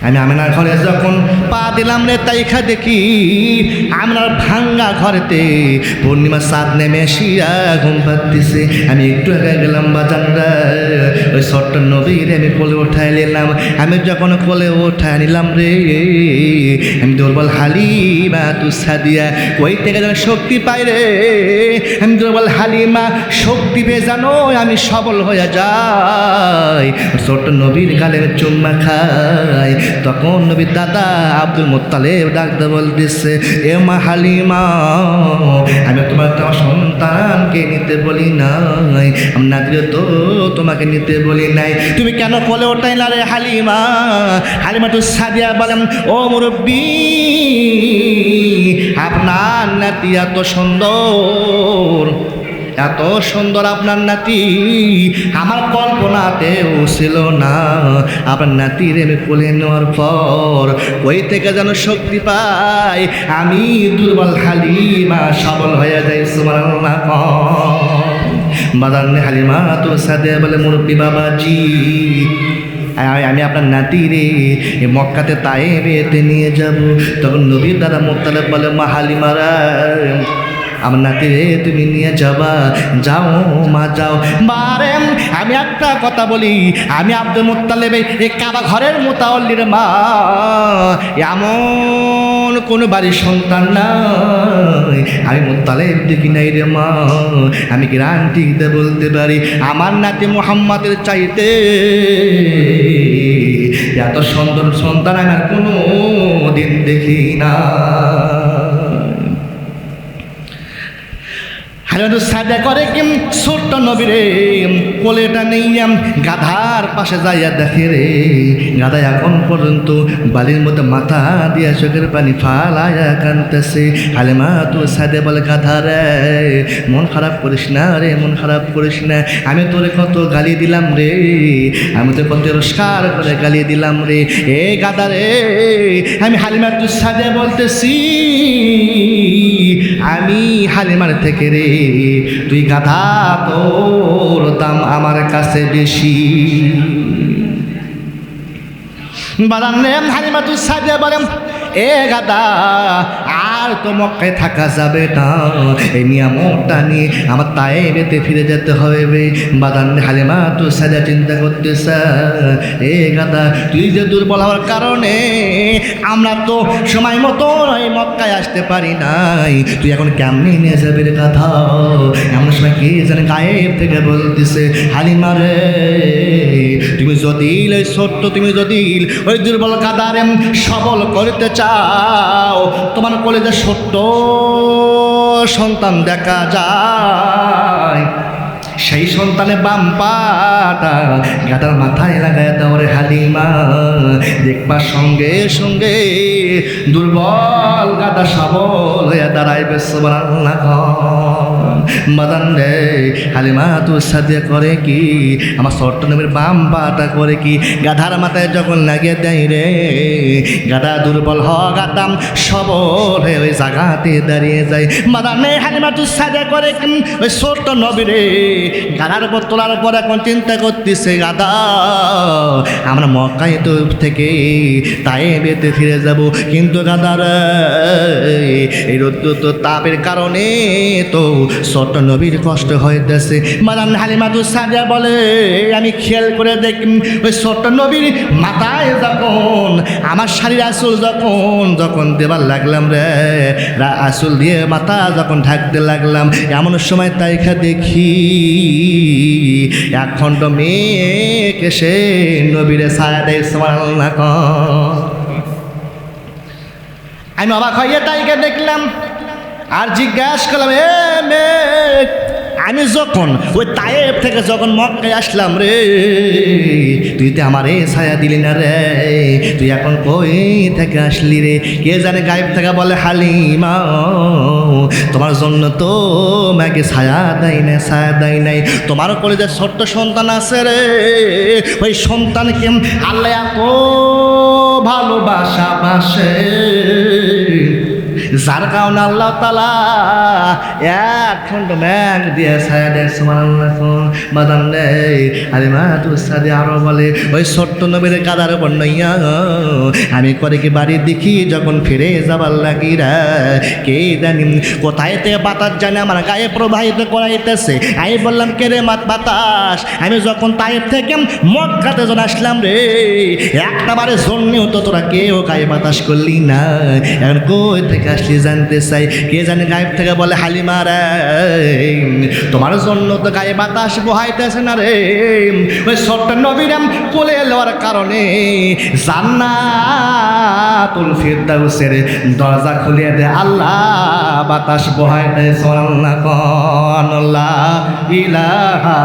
আমি আমিনার ঘরে যখন পা দিলাম রে তাইখা দেখি আমিনার ভাঙ্গা ঘরেতে পূর্ণিমা চাঁদ নেমে আসিয়া ঘুম পাড়তেছে। আমি একটু আগে গেলাম বাজানরা, ওই ছোট্ট নবীর আমি কোলে উঠায় নিলাম। আমি যখন কোলে উঠায় নিলাম রে, আমি দুর্বল হালিমা তুসা দিয়া ওই থেকে যেন শক্তি পাই রে। আমি দুর্বল হালিমা শক্তি পেয়ে জানো আমি সবল হয়ে যাই, ছোট্ট নবীর গালে চুম্মা খাই। তখন নবীর দাদা আব্দুল মুত্তালিব ডাকতে বলতেছে, এ মা হালিমা, আমি তোমার সন্তানকে নিতে বলি নাই, আমি নাদিরে তো তোমাকে নিতে বলি নাই, তুমি কেন কোলে ওঠাই না রে হালিমা? হালিমা তো সাদিয়া বলেন, ও মুরব্বী, আপনার নাতি এত সুন্দর, এত সুন্দর আপনার নাতি আমার কল্পনাতেও ছিল না। আপনার নাতির আমি কোলে নেওয়ার পর ওই থেকে যেন শক্তি পাই, আমি দুর্বল হালিমা সবল হয়ে যাই। সুবহানাল্লাহ। বাদান হালিমা তো সাদে বলে, মুরব্বী বাবাজি, আমি আপনার নাতি রে মক্কাতে তায়েফে নিয়ে যাব। তখন নবীর দাদা মুত্তালিব বলে, মা হালিমারা, আমার নাতি রে তুমি নিয়ে যাবা, যাও মা যাও। বারে আমি একটা কথা বলি, আমি আব্দুল মুত্তালিব এই কাবা ঘরের মুতাওয়াল্লির মা, এমন কোনো বাড়ির সন্তান নাই আমি মুত্তালিব দেখি নাই রে মা। আমি গ্যারান্টি দিতে বলতে পারি, আমার নাতি মুহাম্মাদের চাইতে এত সুন্দর সন্তান আমি আর কোনো দিন দেখি না। সাদা করে কি ছোট্ট নবীরে কোলেটা নেইয়াম গাধার পাশে যাইয়া দেখে রে, গাধা এখন পর্যন্ত বালির মধ্যে মাথা দিয়া চোখের পানি ফালাইয়া কানতেছে। হালিমা তো সাদে বলে, গাধা রে মন খারাপ করিস না রে, মন খারাপ করিস না, আমি তোরে কত গালি দিলাম রে, আমি তো কত তিরস্কার করে গালি দিলাম রে। এ গাধা রে, আমি হালিমা তো সাদে বলতেছি, আমি হালিমার থেকে রে তুই গাধা, তোর দাম আমার কাছে বেশি। বাদানে হালিমা তুই সাজে বলেন, এ গাধা, আর তো মক্কায় থাকা যাবে না, এই নিয়ামতটা নিয়ে আমার তায়েফে ফিরে যেতে হবে। বাদান হালিমা তুই সাজা চিন্তা করতেছে, এ গাধা, তুই যে দুর্বল হওয়ার কারণে আমরা তো সময় মতো এই মক্কায় আসতে পারি নাই, তুই এখন কেমনি নিয়ে যাবে রে গাধা? এমন সময় কি জানে গায়েব থেকে বলতেছে, হালিমা রে, তুমি যদি ওই ছোট্ট, তুমি যদি ওই দুর্বল গাধারে সবল করতে চাও, তোমার কলেজে ছোট্ট সন্তান দেখা যায়, সেই সন্তানের বাম পাটা গাদার মাথায় লাগায় দাও রে হালিমা, দেখবা সঙ্গে সঙ্গে দুর্বল গাদা সবল হয়ে দাঁড়াইবে। সুবহানাল্লাহ। বাদান রে, হালিমা তো সাদিয়া করে কি, আমার ছোট্ট নবীর বাম পাটা করে কি গাধার মাথায় যখন লাগিয়ে দেয় রে, গাদা দুর্বল গাদাম সবল হয়ে ওই জায়গাতে দাঁড়িয়ে যায়। বাদানে হালিমা তো সাদিয়া করে কি ওই ছোট্ট নবীরে গাধার উপর তোলার পর এখন চিন্তা করতেছে, গাধা, আমরা মক্কায় তো থেকে তায়েফে ফিরে যাব, কিন্তু গাধার এই রৌদ্র তো তাপের কারণে তো ছোট্ট নবীর কষ্ট হইতেছে। মাদান হালিমা তো সাদিয়া বলে, আমি খেয়াল করে দেখি ওই ছোট্ট নবীর মাথায় যখন আমার শাড়ির আঁচল যখন দেবার লাগলাম রে, আঁচল দিয়ে মাথা যখন ঢাকতে লাগলাম, এমন সময় তাইখা দেখি এক খণ্ড মেঘ এসে নবীরে ছায়া দেয়। সুবহানাল্লাহ। আমি অবাক হয়ে তাইকে দেখলাম আর জিজ্ঞাসা করলাম, এ মেঘ, আমি যখন ওই তায়েফ থেকে যখন মক্কায় আসলাম রে, তুই তো আমার এ ছায়া দিলি না রে, তুই এখন কই থেকে আসলি রে? কে জানে গায়েব থেকে বলে, হালিমা, তোমার জন্য তো মাকে ছায়া দেয় না, ছায়া দেয় নাই, তোমার কলেজে ছোট্ট সন্তান আছে রে, ওই সন্তানকে আল্লাহ এত ভালোবাসা বাসে, যার কারণে আল্লাহ তাআলা এক খণ্ড মেঘ দিয়ে ছায়া দেয়। সুবহানাল্লাহ। বাদাম নেই হালিমাতুস সাদিয়া আরো বলে ওই ছোট্ট নবীর কাদার উপর নইয়া আমি করে কি বাড়ি দেখি যখন ফিরে যাবার লাগি রে কে জানি কোথায় থেকে বাতাস জানে আমার গায়ে প্রবাহিত করাইতেছে। আমি বললাম কে রে বাতাস? আমি যখন তাইফ থেকে মক্কাতে যখন আসলাম রে একটা বারে জন্মেও তো তোরা কেউ গায়ে বাতাস করলি না, এখন কই থেকে আসলি জানতে চাই। কে জানে গায়েব থেকে বলে হালিমা রে তোমার জন্য তো গায়ে বাতাস বহাইতেছে না রে, ওই ছোট্ট নবীরাম কোলে লওয়ার কারণে জান্নাতুল ফিরদাউসের দরজা খুলিয়ে দে আল্লাহ, বাতাস বহাইতে সুবহানাল্লাহ। লা ইলাহা